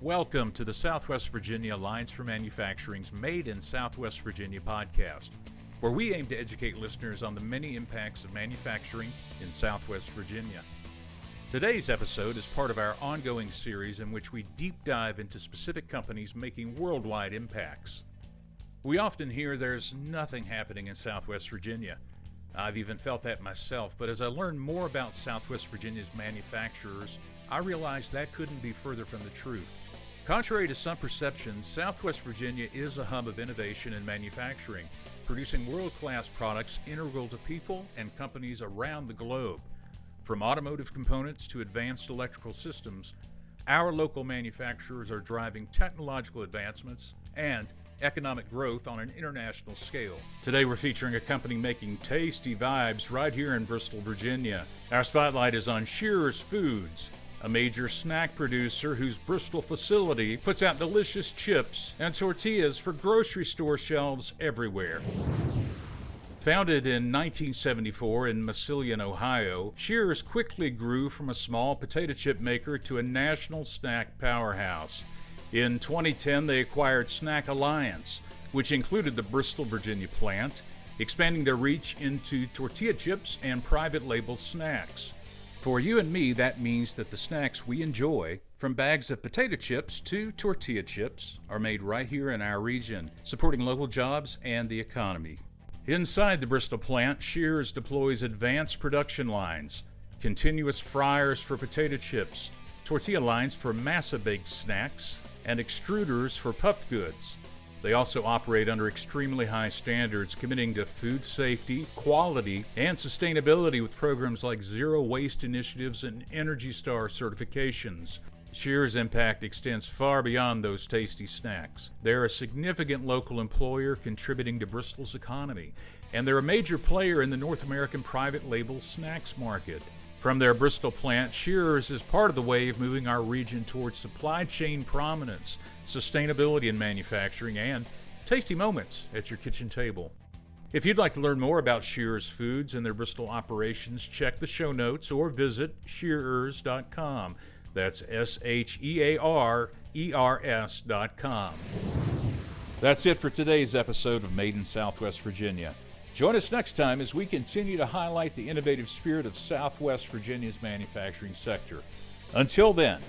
Welcome to the Southwest Virginia Alliance for Manufacturing's Made in Southwest Virginia podcast, where we aim to educate listeners on the many impacts of manufacturing in Southwest Virginia. Today's episode is part of our ongoing series in which we deep dive into specific companies making worldwide impacts. We often hear there's nothing happening in Southwest Virginia. I've even felt that myself, but as I learned more about Southwest Virginia's manufacturers, I realized that couldn't be further from the truth. Contrary to some perceptions, Southwest Virginia is a hub of innovation and manufacturing, producing world-class products integral to people and companies around the globe. From automotive components to advanced electrical systems, our local manufacturers are driving technological advancements and economic growth on an international scale. Today we're featuring a company making tasty vibes right here in Bristol, Virginia. Our spotlight is on Shearer's Foods, a major snack producer whose Bristol facility puts out delicious chips and tortillas for grocery store shelves everywhere. Founded in 1974 in Massillon, Ohio, Shearer's quickly grew from a small potato chip maker to a national snack powerhouse. In 2010, they acquired Snack Alliance, which included the Bristol, Virginia plant, expanding their reach into tortilla chips and private label snacks. For you and me, that means that the snacks we enjoy, from bags of potato chips to tortilla chips, are made right here in our region, supporting local jobs and the economy. Inside the Bristol plant, Shearer's deploys advanced production lines, continuous fryers for potato chips, tortilla lines for masa-baked snacks, and extruders for puffed goods. They also operate under extremely high standards, committing to food safety, quality, and sustainability with programs like Zero Waste Initiatives and Energy Star certifications. Shearer's impact extends far beyond those tasty snacks. They're a significant local employer contributing to Bristol's economy, and they're a major player in the North American private label snacks market. From their Bristol plant, Shearer's is part of the wave moving our region towards supply chain prominence, sustainability in manufacturing, and tasty moments at your kitchen table. If you'd like to learn more about Shearer's Foods and their Bristol operations, check the show notes or visit shearers.com. That's SHEARERS.com. That's it for today's episode of Made in Southwest Virginia. Join us next time as we continue to highlight the innovative spirit of Southwest Virginia's manufacturing sector. Until then.